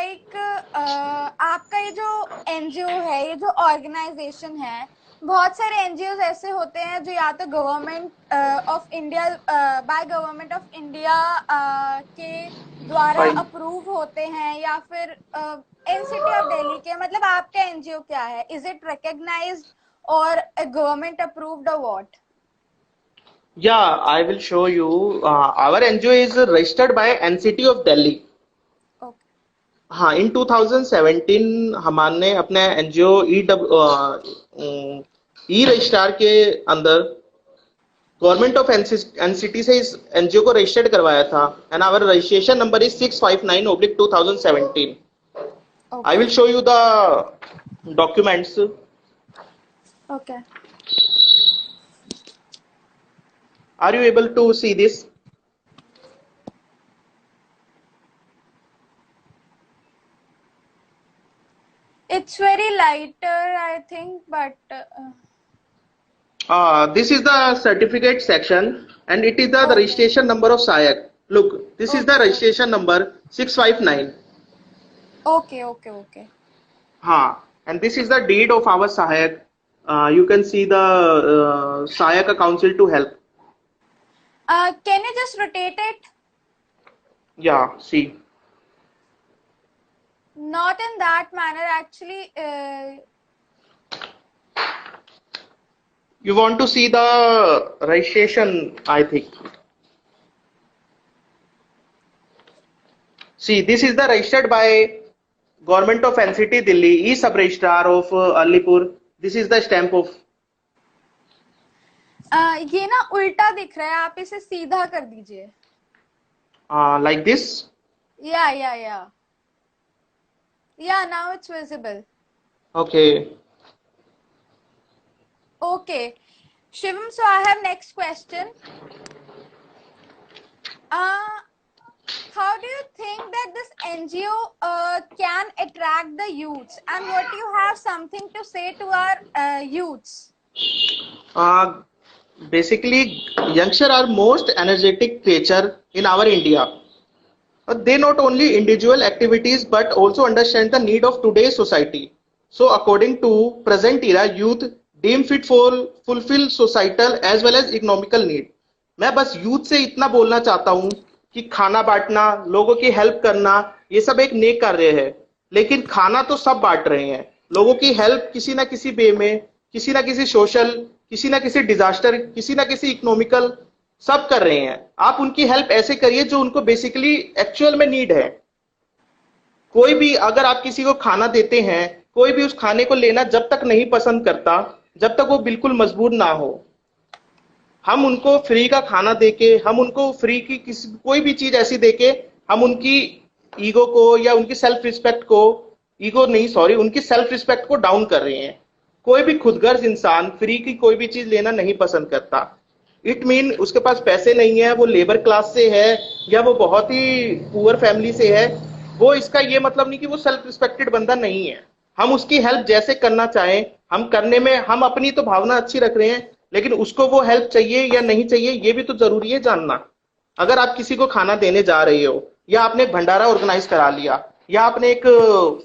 Like आपका ये जो एनजीओ है, ये जो ऑर्गेनाइजेशन है, बहुत सारे एनजीओ ऐसे होते हैं जो या तो government of India by government of India के द्वारा फाइन। अप्रूव होते हैं या फिर एनसीटी ऑफ दिल्ली के। मतलब आपका एनजीओ क्या है? इज इट रिकॉग्नाइज्ड और गवर्नमेंट अप्रूव्ड और what? Yeah, I will show you. Our NGO is registered by NCT of Delhi. Okay. हाँ, इन 2017 हमने अपने एनजीओ ई रजिस्ट्रार के अंदर गवर्नमेंट ऑफ एनसीटी से इस एनजीओ को रजिस्टर्ड करवाया था and our registration number is 659/2017। I okay. Will show you the documents. Okay. Are you able to see this? It's very lighter, I think, but This is the certificate section and it is the okay, registration number of SAYAC. Look, this is the okay, okay, registration number 659. okay, okay, okay. And this is the deed of our SAYAC. You can see the SAYAC council to help. Can you just rotate it? Yeah, see. Not in that manner, actually. You want to see the registration, I think. See, this is the registered by Government of NCT Delhi, E-Sub Registrar of Alipur. This is the stamp of. ये ना उल्टा दिख रहा है, आप इसे सीधा कर दीजिए। Like this. Yeah. Yeah, now it's visible. Okay. Okay. Shivam, so I have next question. How do you think that this NGO can attract the youths, and what you have something to say to our youths? Basically, youngsters are most energetic creature in our India. They not only individual activities but also understand the need of today's society. So, according to present era, youth deem fit for fulfill societal as well as economical need. मैं बस youth से इतना बोलना चाहता हूँ कि खाना बांटना, लोगों की हेल्प करना, ये सब एक नेक कार्य है, लेकिन खाना तो सब बांट रहे हैं। लोगों की हेल्प किसी ना किसी वे में, किसी ना किसी सोशल, किसी ना किसी डिजास्टर, किसी ना किसी इकोनॉमिकल, सब कर रहे हैं। आप उनकी हेल्प ऐसे करिए जो उनको बेसिकली एक्चुअल में नीड है। कोई भी अगर आप किसी को खाना देते हैं, कोई भी उस खाने को लेना जब तक नहीं पसंद करता, जब तक वो बिल्कुल मजबूर ना हो, हम उनको फ्री का खाना देके, हम उनको फ्री की किसी कोई भी चीज ऐसी देके, हम उनकी ईगो को या उनकी सेल्फ रिस्पेक्ट को, ईगो नहीं सॉरी, उनकी सेल्फ रिस्पेक्ट को डाउन कर रहे हैं। कोई भी खुदगर्ज इंसान फ्री की कोई भी चीज लेना नहीं पसंद करता। इट मीन उसके पास पैसे नहीं है, वो लेबर क्लास से है या वो बहुत ही पुअर फैमिली से है, वो इसका ये मतलब नहीं कि वो सेल्फ रिस्पेक्टेड बंदा नहीं है। हम उसकी हेल्प जैसे करना चाहें, हम करने में हम अपनी तो भावना अच्छी रख रहे हैं, लेकिन उसको वो हेल्प चाहिए या नहीं चाहिए ये भी तो जरूरी है जानना। अगर आप किसी को खाना देने जा रहे हो, या आपने एक भंडारा ऑर्गेनाइज करा लिया, या आपने एक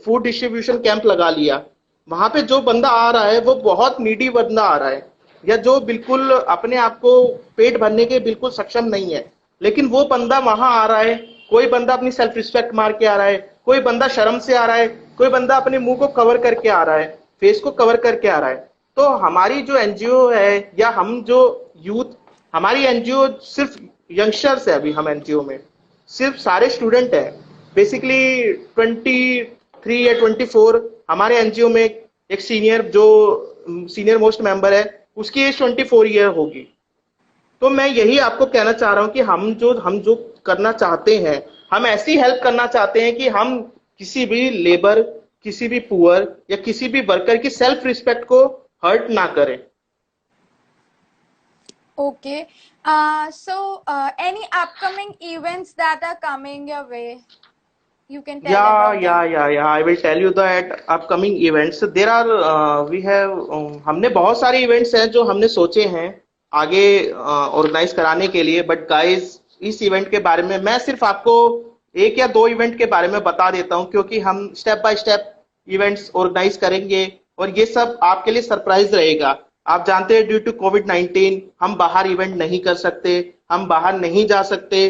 फूड डिस्ट्रीब्यूशन कैंप लगा लिया, वहां पे जो बंदा आ रहा है वो बहुत नीडी बंदा आ रहा है, या जो बिल्कुल अपने आप को पेट भरने के बिल्कुल सक्षम नहीं है, लेकिन वो बंदा वहां आ रहा है। कोई बंदा अपनी सेल्फ रिस्पेक्ट मार के आ रहा है, कोई बंदा शर्म से आ रहा है, कोई बंदा अपने मुंह को कवर करके आ रहा है, फेस को कवर करके आ रहा है। तो हमारी जो एनजीओ है या हम जो यूथ, हमारी एनजीओ सिर्फ यंगस्टर्स है। अभी हम एनजीओ में सिर्फ सारे स्टूडेंट है, बेसिकली 23 या 24। हमारे एनजीओ में एक सीनियर जो सीनियर मोस्ट मेंबर है, उसकी एज 24 ईयर होगी। तो मैं यही आपको कहना चाह रहा हूं कि हम जो करना चाहते हैं, हम ऐसी हेल्प करना चाहते हैं कि हम किसी भी लेबर, किसी भी पुअर या किसी भी वर्कर की सेल्फ रिस्पेक्ट को हर्ट ना करें। Okay. Any upcoming events that are coming your way? You can tell about them. Yeah. I will tell you that upcoming events. There are we have हमने बहुत सारे इवेंट्स हैं जो हमने सोचे हैं आगे ऑर्गेनाइज कराने के लिए, बट गाइस इस इवेंट के बारे में मैं सिर्फ आपको एक या दो इवेंट के बारे में बता देता हूं, क्योंकि हम step by step events organise करेंगे और ये सब आपके लिए सरप्राइज रहेगा। आप जानते हैं ड्यू टू कोविड-19 हम बाहर इवेंट नहीं कर सकते, हम बाहर नहीं जा सकते।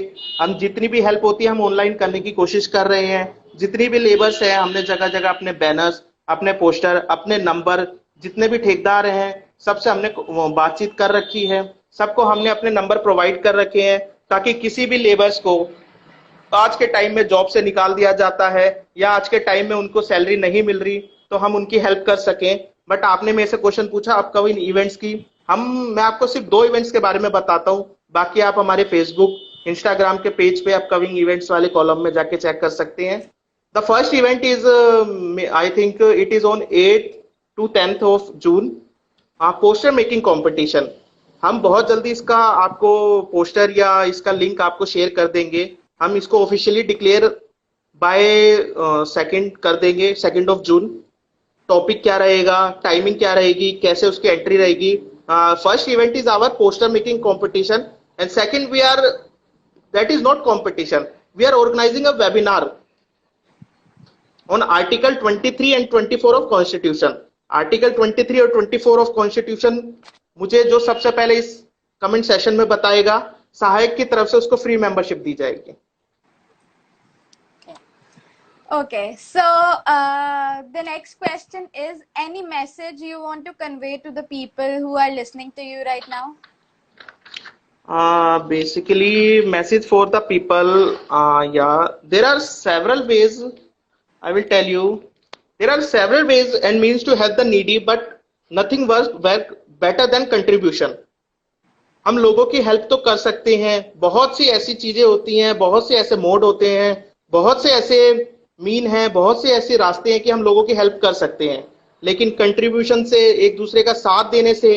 हम जितनी भी हेल्प होती है हम ऑनलाइन करने की कोशिश कर रहे हैं। जितनी भी लेबर्स हैं हमने जगह जगह अपने बैनर्स, अपने पोस्टर, अपने नंबर, जितने भी ठेकेदार हैं सबसे हमने बातचीत कर रखी है। सबको हमने अपने नंबर प्रोवाइड कर रखे हैं, ताकि किसी भी लेबर्स को आज के टाइम में जॉब से निकाल दिया जाता है या आज के टाइम में उनको सैलरी नहीं मिल रही तो हम उनकी हेल्प कर सकें। बट आपने मेरे से क्वेश्चन पूछा अपकमिंग इवेंट्स की। मैं आपको सिर्फ दो इवेंट्स के बारे में बताता हूं, बाकी आप हमारे फेसबुक, इंस्टाग्राम के पेज पे अपकमिंग इवेंट्स वाले कॉलम में जाके चेक कर सकते हैं। The first event is I think it is on 8 to 10th of June, poster making competition. हम बहुत जल्दी इसका आपको पोस्टर या इसका लिंक आपको शेयर कर देंगे। हम इसको ऑफिशियली डिक्लेयर बाय सेकंड कर देंगे, 2 June। टॉपिक क्या रहेगा, टाइमिंग क्या रहेगी, कैसे उसकी एंट्री रहेगी। First event is our poster making competition and second we are, that is not competition, we are organising a webinar on article 23 and 24 of constitution. Article 23 और 24 ऑफ कॉन्स्टिट्यूशन मुझे जो सबसे पहले इस कमेंट सेशन में बताएगा, सहायक की तरफ से उसको फ्री मेंबरशिप दी जाएगी। Okay, so the next question is, any message you want to convey to the people who are listening to you right now? Basically, message for the people, yeah, there are several ways. I will tell you, there are several ways and means to help the needy, but nothing work better than contribution. हम लोगों की help तो कर सकते हैं, बहुत सी ऐसी चीजें होती हैं, बहुत से ऐसे मोड होते हैं, बहुत से ऐसे मीन है, बहुत से ऐसे रास्ते हैं कि हम लोगों की हेल्प कर सकते हैं। लेकिन कंट्रीब्यूशन से, एक दूसरे का साथ देने से,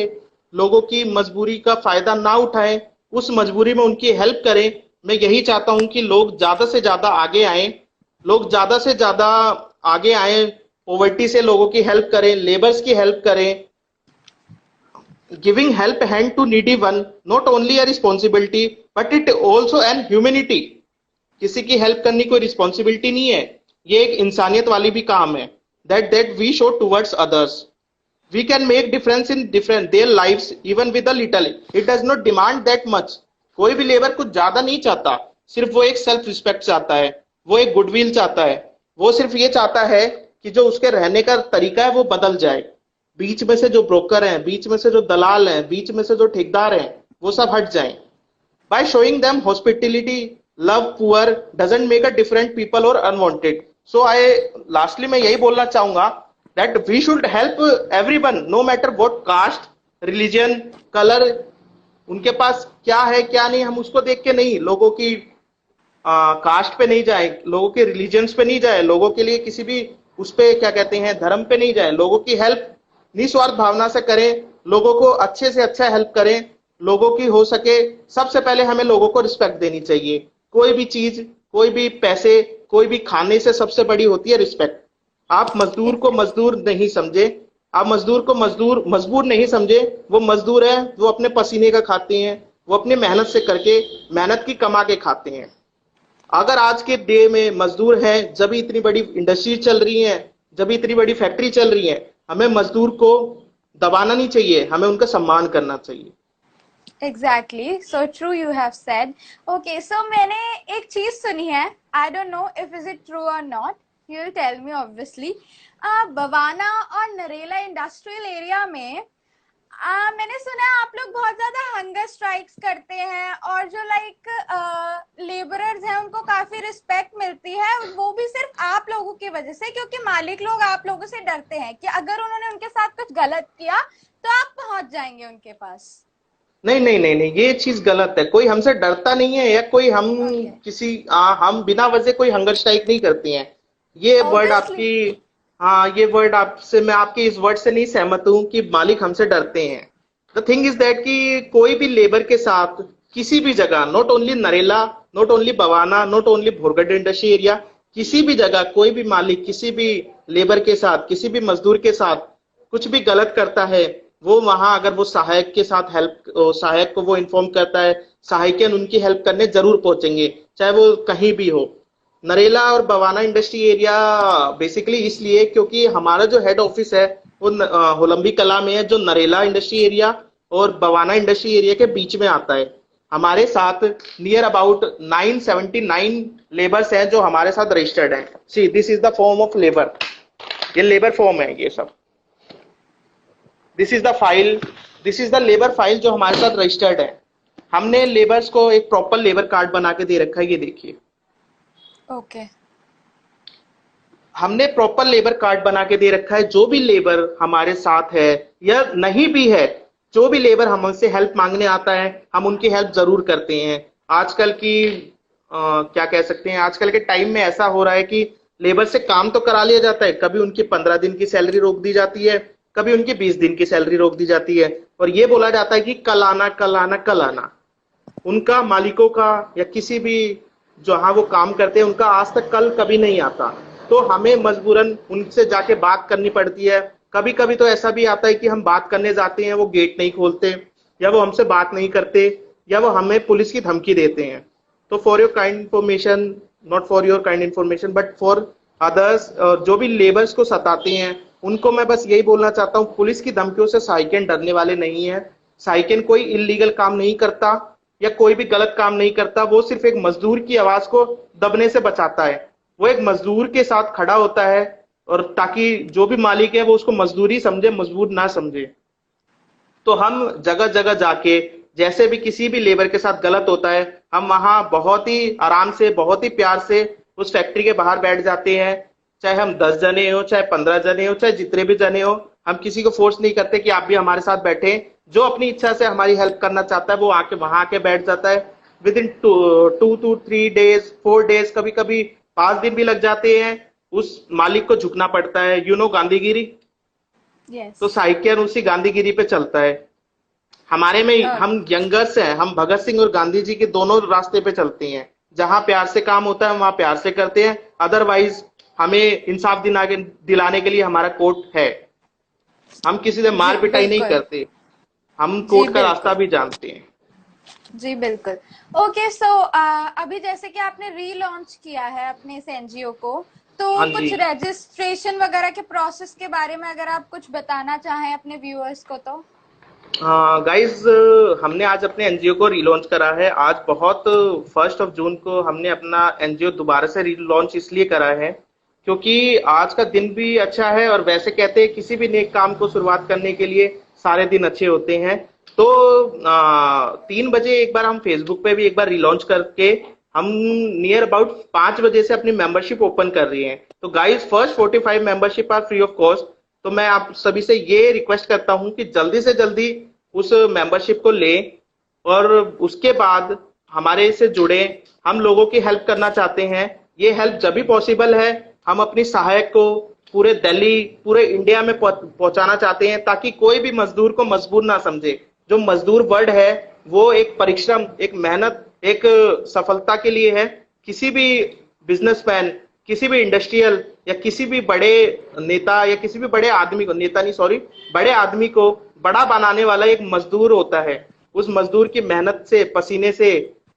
लोगों की मजबूरी का फायदा ना उठाएं, उस मजबूरी में उनकी हेल्प करें। मैं यही चाहता हूं कि लोग ज्यादा से ज्यादा आगे आए, लोग ज्यादा से ज्यादा आगे आए, पॉवर्टी से लोगों की हेल्प करें, लेबर्स की हेल्प करें। Giving help hand to needy one not only a responsibility but it also an humanity. किसी की हेल्प करनी कोई रिस्पॉन्सिबिलिटी नहीं है, ये एक इंसानियत वाली भी काम है। that we show towards others, we can make difference in different their lives even with a little. It does not demand that much. कोई भी लेबर कुछ ज्यादा नहीं चाहता, सिर्फ वो एक सेल्फ रिस्पेक्ट चाहता है, वो एक गुडविल चाहता है, वो सिर्फ ये चाहता है कि जो उसके रहने का तरीका है वो बदल जाए। बीच में से जो ब्रोकर हैं, बीच में से जो दलाल हैं, बीच में से जो ठेकेदार हैं, वो सब हट जाएं। By showing them hospitality, love poor doesn't make a different people or unwanted. So lastly मैं यही बोलना चाहूंगा that we should help everyone no matter what caste, religion, color, उनके पास क्या है क्या नहीं, हम उसको देख के नहीं, लोगों की कास्ट पे नहीं जाए, लोगों के रिलीजन्स पे नहीं जाए, लोगों के लिए किसी भी उस पे क्या कहते हैं धर्म पे नहीं जाए, लोगों की हेल्प निस्वार्थ भावना से करें, लोगों को अच्छे से अच्छा हेल्प करें। लोगों की हो सके, सबसे पहले हमें लोगों को रिस्पेक्ट देनी चाहिए। कोई भी चीज, कोई भी पैसे, कोई भी खाने से सबसे बड़ी होती है रिस्पेक्ट। आप मजदूर को मजदूर नहीं समझे, आप मजदूर को मजबूर नहीं समझे, वो मजदूर है, वो अपने पसीने का खाते हैं, वो अपने मेहनत से करके, मेहनत की कमा के खाते हैं। अगर आज के डे में मजदूर है, जब इतनी बड़ी इंडस्ट्री चल रही है, जब इतनी बड़ी फैक्ट्री चल रही है, हमें मजदूर को दबाना नहीं चाहिए, हमें उनका सम्मान करना चाहिए। Exactly, so true you have said. Okay, so मैंने एक चीज सुनी है, I don't know if is it true or not, you will tell me obviously. Bawana और नरेला इंडस्ट्रियल एरिया में मैंने सुना है आप लोग बहुत ज्यादा हंगर स्ट्राइक्स करते हैं और जो लेबरर्स हैं उनको काफी रिस्पेक्ट मिलती है, वो भी सिर्फ आप लोगों की वजह से, क्योंकि मालिक लोग आप लोगों से डरते हैं कि अगर उन्होंने उनके साथ कुछ गलत किया तो आप पहुंच जाएंगे उनके पास। नहीं नहीं नहीं नहीं, ये चीज गलत है। कोई हमसे डरता नहीं है या कोई हम किसी हम बिना वजह कोई हंगर स्ट्राइक नहीं करते हैं। ये वर्ड आपकी, हाँ ये वर्ड आपसे, मैं आपके इस वर्ड से नहीं सहमत हूँ कि मालिक हमसे डरते हैं। द थिंग इज दैट कि कोई भी लेबर के साथ किसी भी जगह, not only Narela, not only Bawana, not only Bhorgarh industry area, किसी भी जगह कोई भी मालिक किसी भी लेबर के साथ, किसी भी मजदूर के साथ कुछ भी गलत करता है, वो वहां अगर वो सहायक के साथ सहायक को वो इन्फॉर्म करता है, सहायक उनकी हेल्प करने जरूर पहुंचेंगे, चाहे वो कहीं भी हो। नरेला और बवाना इंडस्ट्री एरिया बेसिकली इसलिए क्योंकि हमारा जो हेड ऑफिस है वो होलंबी कला में है, जो नरेला इंडस्ट्री एरिया और बवाना इंडस्ट्री एरिया के बीच में आता है। हमारे साथ नियर अबाउट 979 लेबर्स हैं जो हमारे साथ रजिस्टर्ड हैं। See this is the form of labour, ये लेबर फॉर्म है ये सब। This is the file, this is the labour file जो हमारे साथ रजिस्टर्ड है। हमने लेबर्स को एक प्रॉपर लेबर कार्ड बना के दे रखा है, ये देखिए। ओके। हमने प्रॉपर लेबर कार्ड बना के दे रखा है। जो भी लेबर हमारे साथ है या नहीं भी है, जो भी लेबर हमसे हेल्प मांगने आता है, हम उनकी हेल्प जरूर करते हैं। आजकल की क्या कह सकते हैं, आजकल के टाइम में ऐसा हो रहा है कि लेबर से काम तो करा लिया जाता है, कभी उनकी 15 दिन की सैलरी रोक दी जाती है, कभी उनकी 20 दिन की सैलरी रोक दी जाती है, और ये बोला जाता है कि कल आना कल आना कल आना। उनका मालिकों का या किसी भी जहां वो काम करते हैं उनका आज तक कल कभी नहीं आता, तो हमें मजबूरन उनसे जाके बात करनी पड़ती है। कभी कभी तो ऐसा भी आता है कि हम बात करने जाते हैं, वो गेट नहीं खोलते, या वो हमसे बात नहीं करते, या वो हमें पुलिस की धमकी देते हैं। तो for your kind information, not for your kind information but for others, जो भी लेबर्स को सताते हैं उनको मैं बस यही बोलना चाहता हूँ, पुलिस की धमकियों से साइकेन डरने वाले नहीं है। साइकेन कोई इलीगल काम नहीं करता या कोई भी गलत काम नहीं करता, वो सिर्फ एक मजदूर की आवाज को दबने से बचाता है। वो एक मजदूर के साथ खड़ा होता है, और ताकि जो भी मालिक है वो उसको मजदूरी समझे, मजबूर ना समझे। तो हम जगह जगह जाके जैसे भी किसी भी लेबर के साथ गलत होता है, हम वहां बहुत ही आराम से, बहुत ही प्यार से उस फैक्ट्री के बाहर बैठ जाते हैं। चाहे हम 10 जने हो, चाहे 15 जने हो, चाहे जितने भी जने हो, हम किसी को फोर्स नहीं करते कि आप भी हमारे साथ बैठे। जो अपनी इच्छा से हमारी हेल्प करना चाहता है वो आके वहां आके बैठ जाता है। With in 2 to 3 days, 4 days, कभी कभी 5 दिन भी लग जाते हैं, उस मालिक को झुकना पड़ता है। गांधीगिरी, यस। तो साइकिल उसी गांधीगिरी पे चलता है। हमारे में हम यंगर्स हैं, हम भगत सिंह और गांधी जी के दोनों रास्ते पे चलते हैं। जहां प्यार से काम होता है वहां प्यार से करते हैं, अदरवाइज हमें इंसाफ दिलाने के लिए हमारा कोर्ट है। हम किसी से मार जी पिटाई नहीं बिल्कुल। करते, हम जी कोर्ट का रास्ता बिल्कुल। भी जानते हैं। जी बिल्कुल। ओके, सो अभी जैसे कि आपने रीलॉन्च किया है अपने इस एनजीओ को, तो हाँ जी। कुछ रजिस्ट्रेशन वगैरह के प्रोसेस के बारे में अगर आप कुछ बताना चाहें अपने व्यूअर्स को तो। गाइस, हमने आज अपने एनजीओ को रीलॉन्च करा है। आज बहुत 1 जून को हमने अपना एनजीओ दोबारा से रीलॉन्च इसलिए करा है क्योंकि आज का दिन भी अच्छा है, और वैसे कहते हैं किसी भी नेक काम को शुरुआत करने के लिए सारे दिन अच्छे होते हैं। तो 3 बजे एक बार हम फेसबुक पे भी एक बार रिलॉन्च करके हम नियर अबाउट 5 बजे से अपनी मेंबरशिप ओपन कर रही हैं। तो guys, first 45 membership are free of cost. तो मैं आप सभी से ये रिक्वेस्ट करता हूं कि जल्दी से जल्दी उस मेंबरशिप को लें, और उसके बाद हमारे से जुड़े। हम लोगों की हेल्प करना चाहते हैं। ये हेल्प जब भी पॉसिबल है, हम अपनी सहायक को पूरे दिल्ली, पूरे इंडिया में पहुंचाना चाहते हैं, ताकि कोई भी मजदूर को मजबूर ना समझे। जो मजदूर वर्ड है वो एक परिश्रम, एक मेहनत, एक सफलता के लिए है। किसी भी बिजनेसमैन, किसी भी इंडस्ट्रियल या किसी भी बड़े नेता या किसी भी बड़े आदमी को, नेता नहीं सॉरी, बड़े आदमी को बड़ा बनाने वाला एक मजदूर होता है। उस मजदूर की मेहनत से, पसीने से,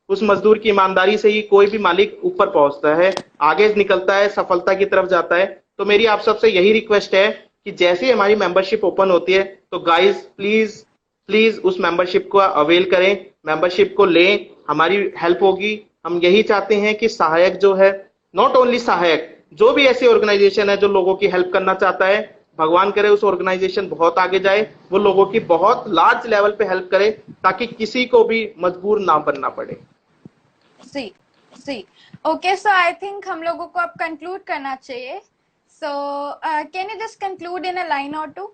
उस मजदूर की ईमानदारी से ही कोई भी मालिक ऊपर पहुंचता है, आगे निकलता है, सफलता की तरफ जाता है। तो मेरी आप सबसे यही रिक्वेस्ट है कि जैसे ही हमारी मेंबरशिप ओपन होती है, तो गाइस प्लीज प्लीज उस मेंबरशिप को अवेल करें, मेंबरशिप को लें, हमारी हेल्प होगी। हम यही चाहते हैं कि सहायक जो है, नॉट ओनली सहायक, जो भी ऐसी ऑर्गेनाइजेशन है जो लोगों की हेल्प करना चाहता है, भगवान करे उस ऑर्गेनाइजेशन बहुत आगे जाए, वो लोगों की बहुत लार्ज लेवल पे हेल्प करे, ताकि किसी को भी मजबूर ना बनना पड़े। जी जी। ओके, सो आई थिंक हम लोगों को अब कंक्लूड करना चाहिए। So can you just conclude in a line और टू?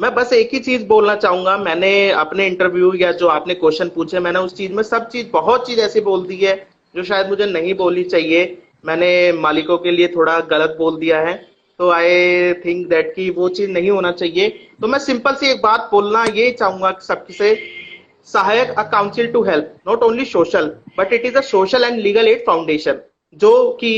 मैं बस एक ही चीज बोलना चाहूंगा। मैंने अपने इंटरव्यू या जो आपने क्वेश्चन पूछे, मैंने उस चीज में सब चीज, बहुत चीज ऐसी बोल दी है जो शायद मुझे नहीं बोलनी चाहिए। मैंने मालिकों के लिए थोड़ा गलत बोल दिया है, तो आई थिंक दैट कि वो चीज नहीं होना चाहिए। तो मैं सिंपल सी एक बात बोलना ये चाहूंगा सबसे, सहायक a council to help not only social but it is a social and legal aid foundation, जो कि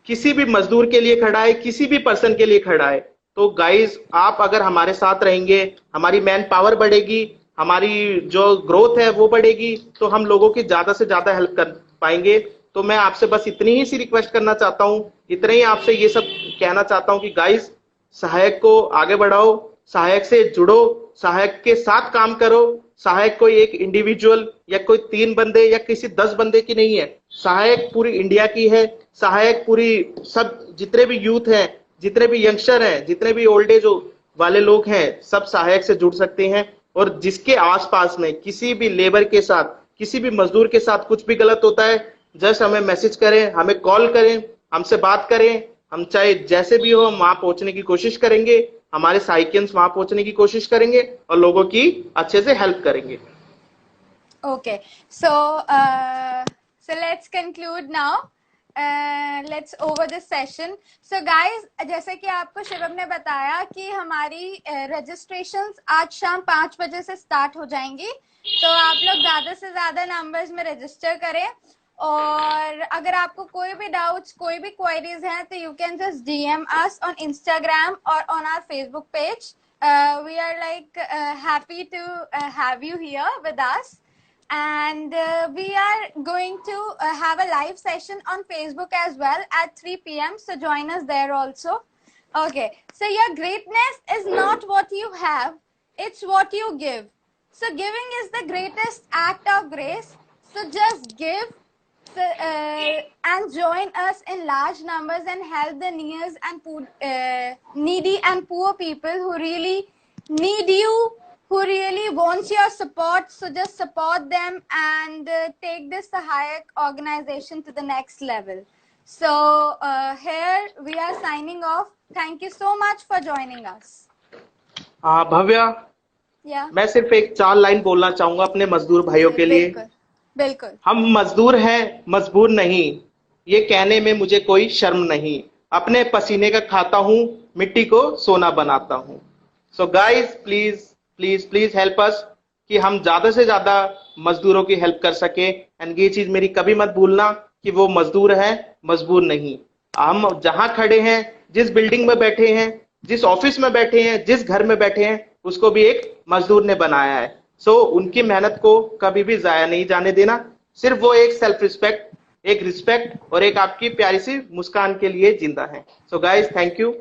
किसी भी मजदूर के लिए खड़ा है, किसी भी पर्सन के लिए खड़ा है। तो गाइस, आप अगर हमारे साथ रहेंगे, हमारी मैन पावर बढ़ेगी, हमारी जो ग्रोथ है वो बढ़ेगी, तो हम लोगों की ज्यादा से ज्यादा हेल्प कर पाएंगे। तो मैं आपसे बस इतनी ही सी रिक्वेस्ट करना चाहता हूँ, इतना ही आपसे ये सब कहना चाहता हूँ कि गाइस, सहायक को आगे बढ़ाओ, सहायक से जुड़ो, सहायक के साथ काम करो। सहायक कोई एक इंडिविजुअल या कोई 3 बंदे या किसी 10 बंदे की नहीं है, सहायक पूरी इंडिया की है। सहायक पूरी सब जितने भी यूथ हैं, जितने भी यंगस्टर हैं, जितने भी ओल्ड एज वाले लोग हैं, सब सहायक से जुड़ सकते हैं। और जिसके आसपास में किसी भी लेबर के साथ, किसी भी मजदूर के साथ कुछ भी गलत होता है, जस्ट हमें मैसेज करें, हमें कॉल करें, हमसे बात करें। हम चाहे जैसे भी हो, हम वहां पहुंचने की कोशिश करेंगे, हमारे साइकियंस वहां पहुंचने की कोशिश करेंगे और लोगों की अच्छे से हेल्प करेंगे। Okay, so let's conclude now. Let's over this session. So guys, जैसे कि आपको शिवम ने बताया कि हमारी registrations आज शाम 5 बजे से start हो जाएंगी, तो आप लोग ज़्यादा से ज़्यादा numbers में register करें। और अगर आपको कोई भी doubts, कोई भी queries हैं, तो you can just DM us on Instagram or on our Facebook page. We are like happy to have you here with us. And we are going to have a live session on Facebook as well at 3 p.m. So join us there also. Okay. So your greatness is not what you have, it's what you give. So giving is the greatest act of grace. So just give and join us in large numbers and help the needy and poor people who really need you, who really wants your support. So just support them and take this Sahayak organization to the next level. So here we are signing off. Thank you so much for joining us. Bhavya, मैं सिर्फ एक 4 line बोलना चाहूंगा अपने मजदूर भाइयों के लिए। बिल्कुल। हम मजदूर हैं, मजबूर नहीं, ये कहने में मुझे कोई शर्म नहीं। अपने पसीने का खाता हूँ, मिट्टी को सोना बनाता हूँ। So guys, please please please help us कि हम ज्यादा से ज्यादा मजदूरों की हेल्प कर सके। एंड ये चीज मेरी कभी मत भूलना कि वो मजदूर है, मजबूर नहीं। हम जहां खड़े हैं, जिस बिल्डिंग में बैठे हैं, जिस ऑफिस में बैठे हैं, जिस घर में बैठे हैं, उसको भी एक मजदूर ने बनाया है। सो उनकी मेहनत को कभी भी जाया नहीं जाने देना। सिर्फ वो एक सेल्फ रिस्पेक्ट, एक रिस्पेक्ट और एक आपकी प्यारी सी मुस्कान के लिए जिंदा है। So guys, thank you.